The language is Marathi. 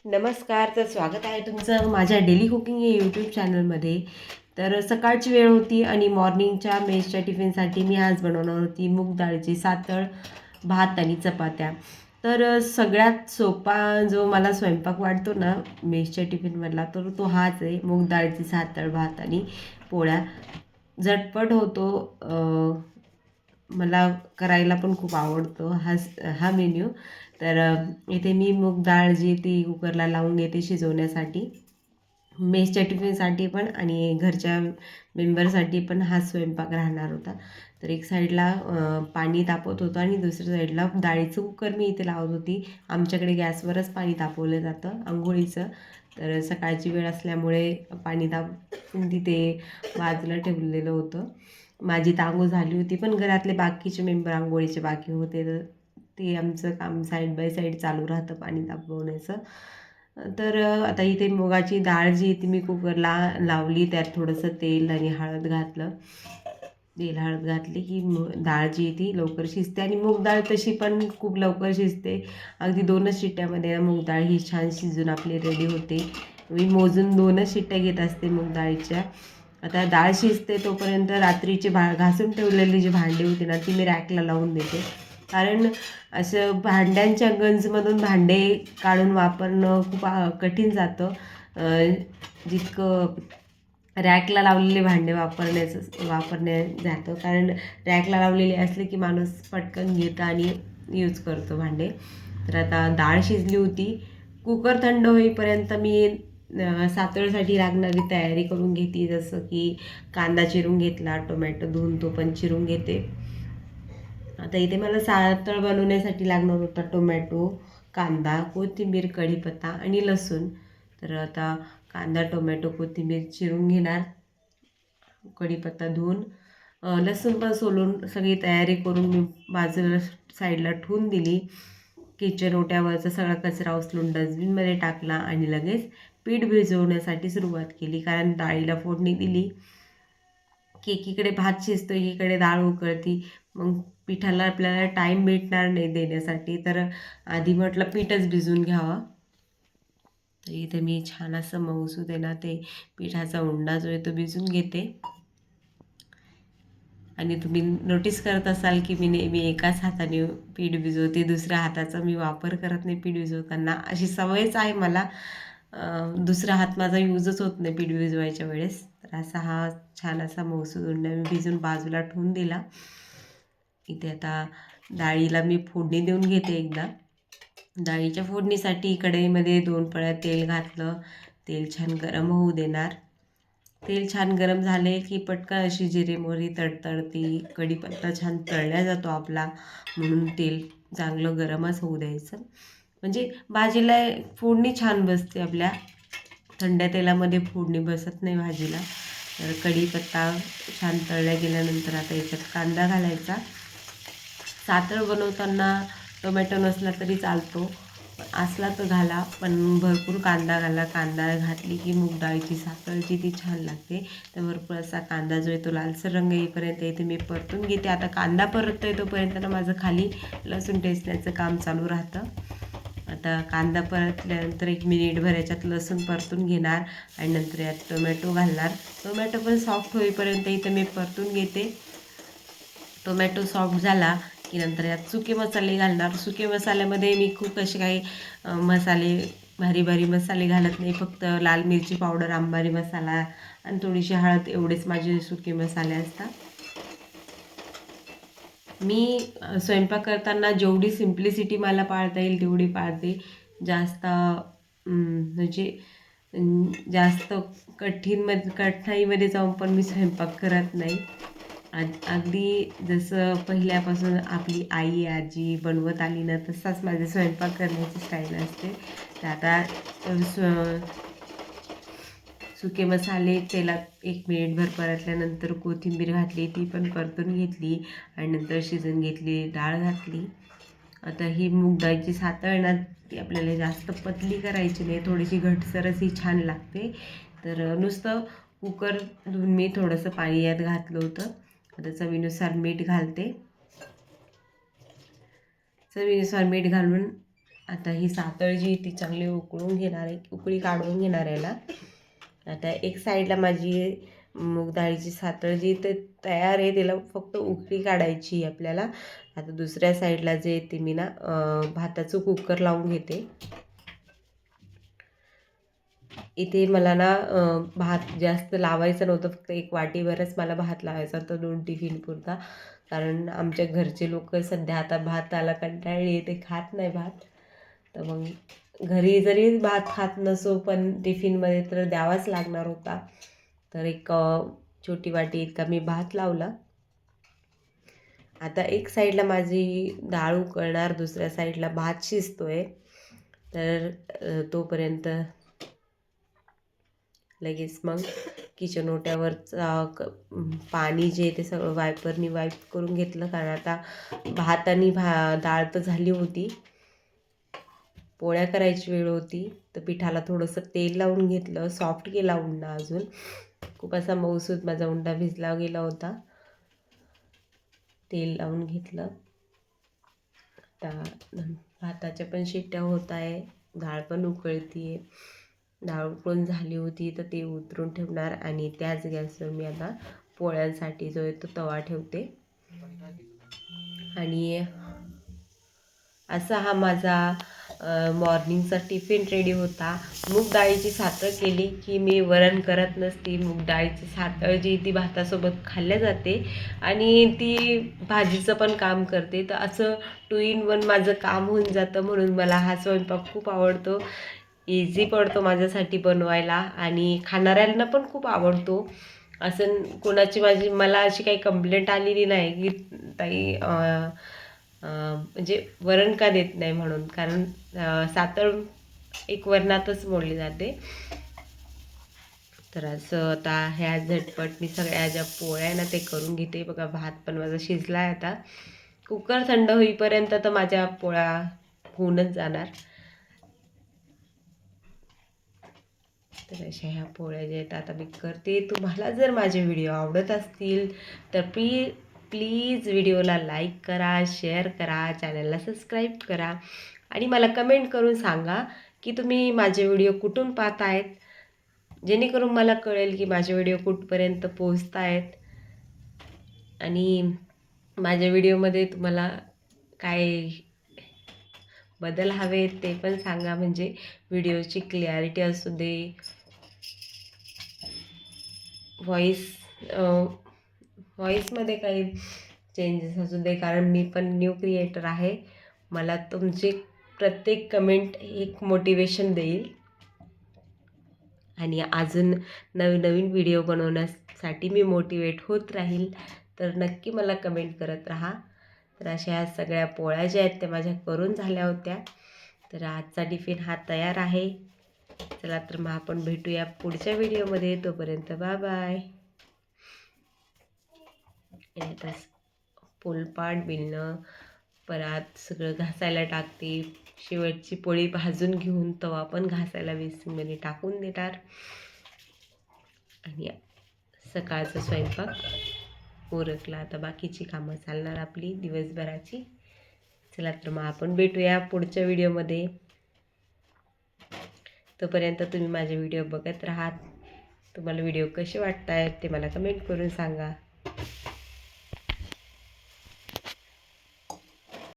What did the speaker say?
नमस्कार, तर स्वागत आहे तुमचं माझ्या डेली कुकिंग या यूट्यूब चॅनलमध्ये. तर सकाळची वेळ होती आणि मॉर्निंगच्या मेसच्या टिफिनसाठी मी आज बनवणार होती मूग डाळीची सातळ, भात आणि चपात्या. तर सगळ्यात सोपा जो मला स्वयंपाक वाटतो ना मेसच्या टिफिनमधला, तर तो हाच आहे, मूग डाळीची सातळ, भात आणि पोळ्या. झटपट होतो. मला करायला पण खूप आवडतो हा मेन्यू. तर इथे मी मूग डाळ जी ती कुकरला लावून घेते शिजवण्यासाठी. मेसच्या टिफिनसाठी पण आणि घरच्या मेंबरसाठी पण हा स्वयंपाक राहणार होता. तर एक साईडला पाणी तापवत होतं आणि दुसऱ्या साईडला डाळीचं कुकर मी इथे लावत होती. आमच्याकडे गॅसवरच पाणी तापवलं जातं अंघोळीचं. तर सकाळची वेळ असल्यामुळे पाणी तापून तिथे बाजूला ठेवलेलं होतं. माझी तर अंघोळ झाली होती, पण घरातले बाकीचे मेंबर अंघोळीचे बाकी होते. तर ते आमचं काम साईड बाय साईड चालू राहतं पाणी तापवण्याचं. तर आता इथे मुगाची डाळ जी ती मी कुकरला लावली, त्यात थोडंसं तेल आणि हळद घातलं. तेल हळद घातली की डाळ जी ती लवकर शिजते आणि मूग डाळ तशी पण खूप लवकर शिजते. अगदी 2च शिट्ट्यामध्ये मूग डाळ ही छान शिजून आपली रेडी होते. मी मोजून 2च शिट्ट्या घेत असते मूग डाळीच्या. आता डाळ शिजते तोपर्यंत रात्रीचे घासून ठेवलेली जी भांडी होती ना ती मी रॅकला लावून देते. कारण असं भांड्यांच्या गंजमधून भांडे काढून वापरणं खूप कठीण जातं. जितकं रॅकला लावलेले भांडे वापरण्या जातं. कारण रॅकला लावलेले असले की माणूस पटकन घेतं आणि यूज करतो भांडे. तर आता डाळ शिजली होती. कुकर थंड होईपर्यंत मी सातळसाठी लागणारी तयारी करून घेते. जसं की कांदा चिरून घेतला, टोमॅटो धुवून तो पण चिरून घेते. आता इथे मला सातळ बनवण्यासाठी लागणार होता टोमॅटो, कांदा, कोथिंबीर, कढीपत्ता आणि लसूण. तर आता कांदा, टोमॅटो, कोथिंबीर चिरून घेणार, कढीपत्ता धुवून, लसूण पण सोलून सगळी तयारी करून मी बाजूला साईडला ठेवून दिली. किचन ओट्यावरचा सगळा कचरा उचलून डस्टबिनमध्ये टाकला आणि लगेच पीठ भिजवण्यासाठी सुरुवात केली. कारण डाळीला फोडणी दिली की एकीकडे भात शिजतो, एकीकडे डाळ उकळती. मग पिठाला आपल्याला टाईम भेटणार नाही देण्यासाठी, तर आधी म्हटलं पीठच भिजवून घ्यावं. तर इथे मी छान असं मऊसूद आहे ना ते पिठाचा उंडा जो आहे तो भिजून घेते. आणि तुम्ही नोटीस करत असाल की मी नेहमी एकाच हाताने पीठ भिजवते, दुसऱ्या हाताचा मी वापर करत नाही पीठ भिजवताना. अशी सवयच आहे मला. दुसरा हात माझा यूजच होत नाही पीठ भिजवायच्या वेळेस. तर असा हा छान असा मऊसूद उंडा मी भिजून बाजूला ठेवून दिला. इथे आता डाळीला मी फोडणी देऊन घेते एकदा. डाळीच्या फोडणीसाठी कढईमध्ये 2 पळ्या तेल घातलं. तेल छान गरम होऊ देणार. तेल छान गरम झाले की पटकन अशी जिरे मोहरी तडतडती, कढीपत्ता छान तळला जातो आपला, म्हणून तेल चांगलं गरमच होऊ द्यायचं. म्हणजे भाजीला फोडणी छान बसते आपल्या. थंड तेलामध्ये फोडणी बसत नाही भाजीला. तर कढीपत्ता छान तळल्या गेल्यानंतर आता याच्यात कांदा घालायचा. सातळ बनवताना टोमॅटो नसला तरी चालतो, असला तर घाला, पण भरपूर कांदा घाला. कांदा घातली की मूग डाळीची सातळ जी ती छान लागते. तर भरपूर असा कांदा जो आहे तो लालसर रंग येईपर्यंत इथे मी परतून घेते. आता कांदा परततो आहे तोपर्यंत ना माझं खाली लसूण ठेचण्याचं काम चालू राहतं. आता कांदा परतल्यानंतर 1 मिनिटभर याच्यात लसूण परतून घेणार आणि नंतर यात टोमॅटो घालणार. टोमॅटो पण सॉफ्ट होईपर्यंत इथे मी परतून घेते. टोमॅटो सॉफ्ट झाला की नंतर यात सुके मसाले घालणार. सुके मसाल्यामध्ये मी खूप असे काही मसाले, भारी भारी मसाले घालत नाही. फक्त लाल मिरची पावडर, अंबारी मसाला आणि थोडीशी हळद, एवढेच माझे सुके मसाले असतात. मी स्वयंपाक करताना जेवढी सिम्प्लिसिटी मला पाळता येईल तेवढी पाळते. जास्त म्हणजे जास्त कठीणीमध्ये जाऊन पण मी स्वयंपाक करत नाही. अगदी जसं पहिल्यापासून आपली आई, आजी बनवत आली ना, तसाच माझे स्वयंपाक करण्याची स्टाईल असते. तर आता सुके मसाले तेलात 1 मिनिटभर परतल्यानंतर कोथिंबीर घातली, ती पण परतून घेतली आणि नंतर शिजून घेतली डाळ घातली. आता ही मूग डाळीची सातळ ना ती आपल्याला जास्त पतली करायची नाही, थोडीशी घटसरच ही छान लागते. तर नुसतं कुकर धुवून मी थोडंसं पाणी यात घातलं होतं. आता चवीनुसार मीठ घालते. चवीनुसार मीठ घालून आता ही सातळ जी ती चांगली उकळून घेणार आहे, उकळी काढून घेणार आहे याला. आता एक साईडला माझी मूग डाळीची सातळ जी ते तयार आहे, त्याला फक्त उकळी काढायची आहे आपल्याला. आता दुसऱ्या साईडला जे ते मी ना भाताचं कुकर लावून घेते. इथे मला ना भात जास्त लावायचं नव्हतं, फक्त एक वाटीभरच मला भात लावायचा होता 2 टिफिनपुरता. कारण आमच्या घरचे लोक सध्या आता भाताला कंटाळले, ते खात नाही भात. तर मग घरी जरी भात खात नसो पण टिफिनमध्ये तर द्यावाच लागणार होता. तर एक छोटी वाटी इतका मी भात लावला. आता एक साईडला माझी डाळ उकळणार, दुसऱ्या साईडला भात शिजतोय. तर तोपर्यंत लगेच मग किचन ओट्यावरचा पाणी जे ते सगळं वायपरनी वाईप करून घेतलं. कारण आता भात आणि डाळ तर झाली होती, पोळ्या करायची वेळ होती. तर पिठाला थोडंसं तेल लावून घेतलं, सॉफ्ट केला उंडा. अजून खूप असा मऊसूद माझा उंडा भिजला गेला होता. तेल लावून घेतलं. आता भाताच्या पण शिट्ट्या होत आहे, डाळ पण उकळती आहे. डाळ उकळून झाली होती तर ते उतरून ठेवणार आणि त्याच गॅसवर मी आता पोळ्यांसाठी जो आहे तो तवा ठेवते. आणि असा हा माझा मॉर्निंगचा टिफिन रेडी होता. मूग डाळीची सातळ केली की मी वरण करत नसते. मूग डाळीची सातळ जी ती भातासोबत खाल्ल्या जाते आणि ती भाजीचं पण काम करते. तर असं 2 in 1 माझं काम होऊन जातं. म्हणून मला हा स्वयंपाक खूप आवडतो. इझी पडतो माझ्यासाठी बनवायला आणि खाणाऱ्यांना पण खूप आवडतो. असं कोणाची मला अशी काही कंप्लेंट आलेली नाही की ताई म्हणजे वरण का देत नाही म्हणून. कारण सातळ एक वरणातच मोडली जाते. तर असं आता ह्या झटपट मी सगळ्या ज्या पोळ्या ना ते करून घेते. बघा भात पण माझा शिजला आहे. आता कुकर थंड होईपर्यंत तर माझ्या पोळ्या होऊनच जाणार. तर अशा ह्या पोळ्या ज्या आहेत आता मी करते. तुम्हाला जर माझे व्हिडिओ आवडत असतील तर प्लीज व्हिडिओला लाईक करा, शेअर करा, चॅनलला सबस्क्राईब करा आणि मला कमेंट करून सांगा की तुम्ही माझे व्हिडिओ कुठून पाहत आहेत, जेणेकरून मला कळेल की माझे व्हिडिओ कुठपर्यंत पोहोचत आहेत. आणि माझ्या व्हिडिओमध्ये तुम्हाला काय बदल हवे ते पण सांगा. म्हणजे व्हिडिओची क्लॅरिटी असू दे, व्हॉईसमध्ये काही चेंजेस असू दे. कारण मी पण न्यू क्रिएटर आहे. मला तुमची प्रत्येक कमेंट एक मोटिवेशन देईल आणि अजून नवीन नवीन व्हिडिओ बनवण्यासाठी मी मोटिवेट होत राहील. तर नक्की मला कमेंट करत राहा. तर अशा ह्या सगळ्या पोळ्या ज्या आहेत त्या माझ्या करून झाल्या होत्या. तर आजचा टिफिन हा तयार आहे. चला तर मग आपण भेटूया पुढच्या व्हिडिओमध्ये. तोपर्यंत बाय बाय. आता पोलपाट बिलणं परत सगळं घासायला टाकते. शेवटची पोळी भाजून घेऊन तवा पण घासायला बेसिनमध्ये टाकून देणार आणि सकाळचा स्वयंपाक उरकला. आता बाकीची कामं चालणार आपली दिवसभराची. चला तर मग आपण भेटूया पुढच्या व्हिडिओमध्ये. तोपर्यंत तुम्ही माझे व्हिडिओ बघत राहा. तुम्हाला व्हिडिओ कसे वाटत आहेत ते मला कमेंट करून सांगा.